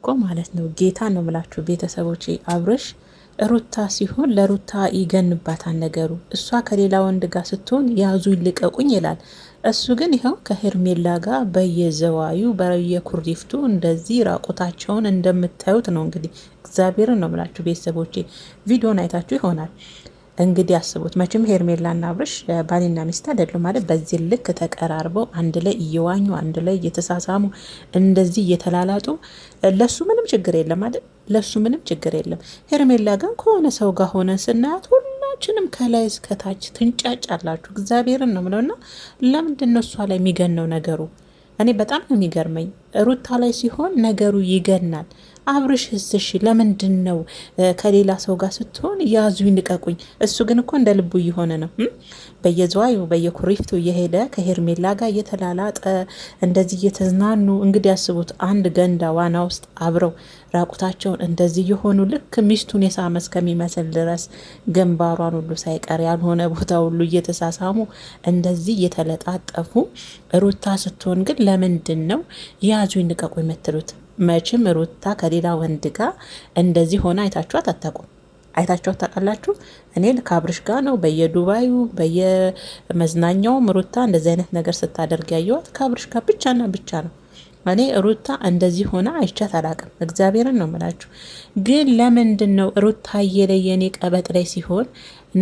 እኮ ማለት ነው ጌታ ነው ምላችሁ ቤተሰቦች አብርሽ ሩታ ሲሆን ለሩታ ይገንባታል ነገሩ። እሷ ከሌላ ወንድ ጋር ስትሆን ያዙ ይልቀቁኝ ይላል። እሱ ግን ይኸው ከሄርሜላ ጋር በየዘዋዩ በየኩሪፍቱ እንደዚህ ራቁታቸውን እንደምታዩት ነው። እንግዲህ እግዚአብሔርን ነው ምላችሁ ቤተሰቦቼ ቪዲዮን አይታችሁ ይሆናል እንግዲህ አስቡት። መቼም ሄርሜላና አብርሽ ባልና ሚስት አይደሉም ማለት በዚህ ልክ ተቀራርበው አንድ ላይ እየዋኙ አንድ ላይ እየተሳሳሙ እንደዚህ እየተላላጡ ለሱ ምንም ችግር የለም አይደል? ለሱ ምንም ችግር የለም። ሄርሜላ ግን ከሆነ ሰው ጋር ሆነን ስናያት ሁላችንም ከላይ እስከታች ትንጫጫላችሁ። እግዚአብሔርን ነው ምለውና ለምንድን ነው እሷ ላይ የሚገነው ነገሩ? እኔ በጣም ነው የሚገርመኝ። ሩታ ላይ ሲሆን ነገሩ ይገናል። አብርሽ እሺ ለምንድን ነው ከሌላ ሰው ጋር ስትሆን ያዙኝ ልቀቁኝ? እሱ ግን እኮ እንደ ልቡ እየሆነ ነው። በየዘዋዩ በየኩሪፍቱ እየሄደ ከሄርሜላ ጋር እየተላላጠ እንደዚህ እየተዝናኑ እንግዲህ ያስቡት። አንድ ገንዳ ዋና ውስጥ አብረው ራቁታቸውን እንደዚህ የሆኑ ልክ ሚስቱን የሳመ እስከሚመስል ድረስ ግንባሯን ሁሉ ሳይቀር ያልሆነ ቦታ ሁሉ እየተሳሳሙ እንደዚህ እየተለጣጠፉ፣ ሩታ ስትሆን ግን ለምንድን ነው ያዙኝ ልቀቁኝ የምትሉት? መቼም ሩታ ከሌላ ወንድ ጋር እንደዚህ ሆነ አይታችኋት አታውቁም። አይታችኋት ታውቃላችሁ? እኔ ከአብርሽ ጋር ነው በየዱባዩ በየመዝናኛውም ሩታ እንደዚህ አይነት ነገር ስታደርግ ያየዋት ከአብርሽ ጋር ብቻና ብቻ ነው። እኔ ሩታ እንደዚህ ሆነ አይቻት አላውቅም። እግዚአብሔርን ነው የምላችሁ። ግን ለምንድን ነው ሩታ የኔ ቀበጥ ላይ ሲሆን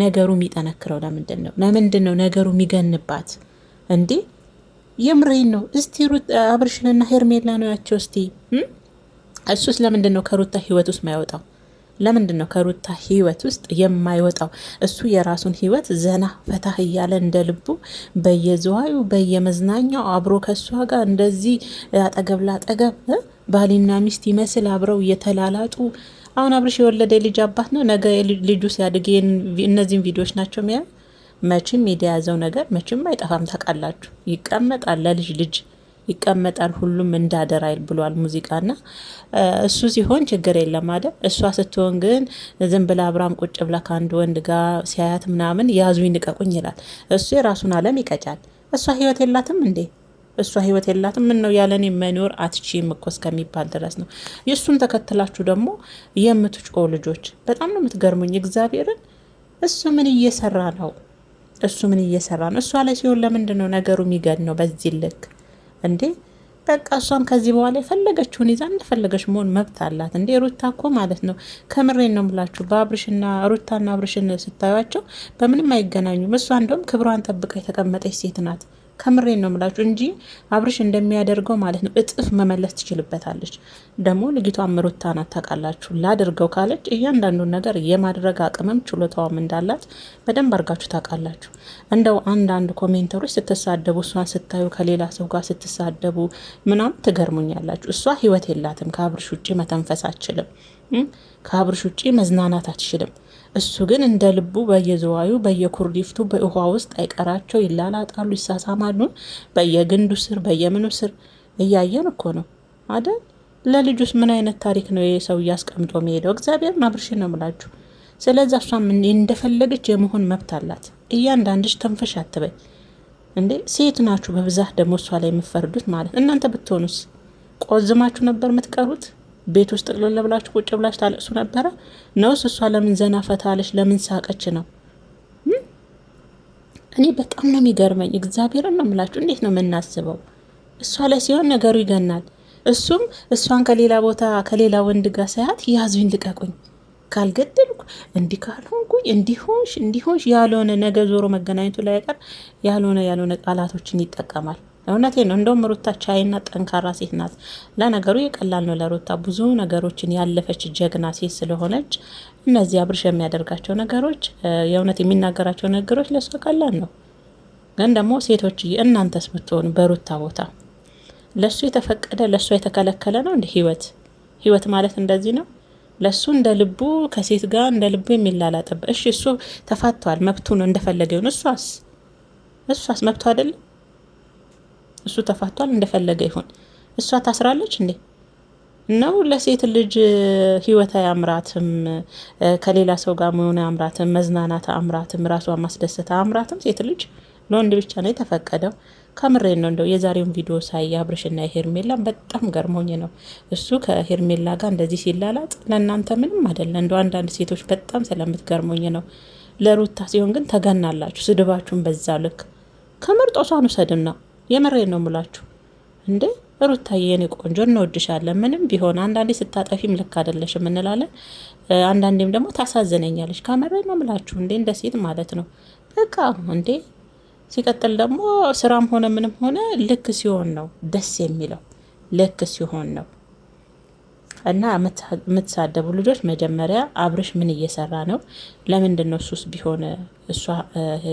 ነገሩ የሚጠነክረው? ለምንድን ነው ነገሩ የሚገንባት እንዴ? የምሬን ነው። እስቲ አብርሽንና ሄርሜላ ነው ያቸው። እስቲ እሱስ ለምንድን ነው ከሩታ ህይወት ውስጥ የማይወጣው? ለምንድን ነው ከሩታ ህይወት ውስጥ የማይወጣው? እሱ የራሱን ህይወት ዘና ፈታህ እያለ እንደ ልቡ በየዘዋዩ በየመዝናኛው አብሮ ከሷ ጋር እንደዚህ አጠገብ ላጠገብ ባሊና ሚስት ይመስል አብረው እየተላላጡ። አሁን አብርሽ የወለደ ልጅ አባት ነው። ነገ ልጁ ሲያድግ እነዚህን ቪዲዮዎች ናቸው የሚያ መቼም የተያዘው ነገር መቼም አይጠፋም። ታውቃላችሁ፣ ይቀመጣል፣ ለልጅ ልጅ ይቀመጣል። ሁሉም እንዳደራ ብሏል ሙዚቃና እሱ ሲሆን ችግር የለም አይደል? እሷ ስትሆን ግን ዝም ብላ አብራም ቁጭ ብላ ከአንድ ወንድ ጋር ሲያያት ምናምን ያዙኝ ልቀቁኝ ይላል። እሱ የራሱን ዓለም ይቀጫል። እሷ ህይወት የላትም እንዴ? እሷ ህይወት የላትም? ምን ነው ያለኔ መኖር አትችይም እኮ እስከሚባል ድረስ ነው። የእሱን ተከትላችሁ ደግሞ የምትጮ ልጆች በጣም ነው የምትገርሙኝ። እግዚአብሔርን እሱ ምን እየሰራ ነው? እሷ ላይ ሲሆን ለምንድን ነው ነገሩ የሚገድ ነው በዚህ ልክ እንዴ? በቃ እሷም ከዚህ በኋላ የፈለገችውን ይዛ እንደፈለገች መሆን መብት አላት እንዴ? ሩታ እኮ ማለት ነው ከምሬን ነው ምላችሁ። በአብርሽና ሩታና አብርሽን ስታዩቸው በምንም አይገናኙም። እሷ እንደውም ክብሯን ጠብቃ የተቀመጠች ሴት ናት። ከምሬን ነው ምላችሁ እንጂ አብርሽ እንደሚያደርገው ማለት ነው እጥፍ መመለስ ትችልበታለች። ደግሞ ልጅቷም ሩታ ናት ታውቃላችሁ። ላደርገው ካለች እያንዳንዱን ነገር የማድረግ አቅምም ችሎታዋም እንዳላት በደንብ አድርጋችሁ ታውቃላችሁ። እንደው አንዳንድ ኮሜንተሮች ስትሳደቡ እሷን ስታዩ ከሌላ ሰው ጋር ስትሳደቡ ምናምን ትገርሙኛላችሁ። እሷ ህይወት የላትም። ከአብርሽ ውጭ መተንፈስ አትችልም። ከአብርሽ ውጭ መዝናናት አትችልም። እሱ ግን እንደ ልቡ በየዘዋዩ በየኩርዲፍቱ በውሃ ውስጥ አይቀራቸው ይላላጣሉ፣ ይሳሳማሉ። በየግንዱ ስር በየምኑ ስር እያየን እኮ ነው አይደል? ለልጁስ ምን አይነት ታሪክ ነው ይሄ ሰው እያስቀምጦ የሚሄደው? እግዚአብሔር አብርሽ ነው የምላችሁ። ስለዚህ እሷም እንደፈለገች የመሆን መብት አላት። እያንዳንድሽ ተንፈሽ አትበይ እንዴ! ሴት ናችሁ በብዛት ደግሞ እሷ ላይ የምትፈርዱት ማለት። እናንተ ብትሆኑስ ቆዝማችሁ ነበር የምትቀሩት? ቤት ውስጥ ጥቅልል ብላችሁ ቁጭ ብላችሁ ታለቅሱ ነበረ ነውስ? እሷ ለምን ዘና ፈታለች? ለምን ሳቀች ነው? እኔ በጣም ነው የሚገርመኝ። እግዚአብሔርን ነው የምላችሁ። እንዴት ነው የምናስበው? እሷ ላይ ሲሆን ነገሩ ይገናል። እሱም እሷን ከሌላ ቦታ ከሌላ ወንድ ጋር ሳያት ያዙኝ ልቀቁኝ፣ ካልገደልኩ እንዲህ ካልሆንኩኝ እንዲሆንሽ ያልሆነ ነገ ዞሮ መገናኘቱ ላይ ያቀር ያልሆነ ቃላቶችን ይጠቀማል። እውነቴ ነው። እንደውም ሩታ ቻይና ጠንካራ ሴት ናት። ለነገሩ የቀላል ነው ለሩታ ብዙ ነገሮችን ያለፈች ጀግና ሴት ስለሆነች እነዚህ አብርሽ የሚያደርጋቸው ነገሮች የእውነት የሚናገራቸው ነገሮች ለሷ ቀላል ነው። ግን ደግሞ ሴቶች እናንተስ ብትሆኑ በሩታ ቦታ ለሱ የተፈቀደ ለሱ የተከለከለ ነው እንደ ህይወት ማለት እንደዚህ ነው። ለሱ እንደ ልቡ ከሴት ጋር እንደ ልቡ የሚላላጥበት። እሺ እሱ ተፋቷል፣ መብቱ ነው እንደፈለገ ይሁን። እሷስ መብቱ አይደለም? እሱ ተፋቷል፣ እንደፈለገ ይሁን። እሷ ታስራለች እንዴ? ነው ለሴት ልጅ ህይወት አያምራትም? ከሌላ ሰው ጋር መሆን አያምራትም? መዝናናት አያምራትም? ራሷን ማስደሰት አያምራትም? ሴት ልጅ ለወንድ ብቻ ነው የተፈቀደው። ከምሬን ነው። እንደው የዛሬውን ቪዲዮ ሳይ አብርሽና ሄርሜላን በጣም ገርሞኝ ነው። እሱ ከሄርሜላ ጋር እንደዚህ ሲላላጥ ለእናንተ ምንም አይደለ። እንደው አንዳንድ ሴቶች በጣም ስለምትገርሞኝ ነው። ለሩታ ሲሆን ግን ተገናላችሁ። ስድባችሁን በዛ ልክ ከምርጦሷን ውሰድና የምሬን ነው ምላችሁ እንዴ ሩታዬ የኔ ቆንጆ እንወድሻለን። ምንም ቢሆን አንዳንዴ ስታጠፊም ልክ አይደለሽም እንላለን። አንዳንዴም ደግሞ ታሳዝነኛለች። ከምሬን ነው ምላችሁ እንዴ እንደ ሴት ማለት ነው በቃ እንዴ። ሲቀጥል ደግሞ ስራም ሆነ ምንም ሆነ ልክ ሲሆን ነው ደስ የሚለው፣ ልክ ሲሆን ነው። እና የምትሳደቡ ልጆች መጀመሪያ አብርሽ ምን እየሰራ ነው? ለምንድን ነው እሱስ ቢሆን እሷ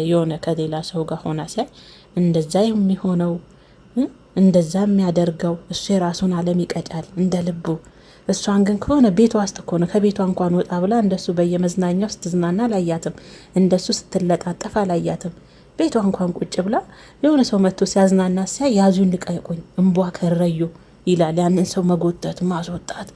የሆነ ከሌላ ሰው ጋር ሆና ሲያይ እንደዛ የሚሆነው እንደዛ የሚያደርገው? እሱ የራሱን ዓለም ይቀጫል እንደ ልቡ። እሷን ግን ከሆነ ቤቷ ውስጥ እኮ ነው። ከቤቷ እንኳን ወጣ ብላ እንደሱ በየመዝናኛው ስትዝናና አላያትም። እንደሱ ስትለጣጠፍ አላያትም። ቤቷ እንኳን ቁጭ ብላ የሆነ ሰው መጥቶ ሲያዝናና ሲያይ ያዙን ልቀቁኝ እንቧ ከረዩ ይላል። ያንን ሰው መጎተት ማስወጣት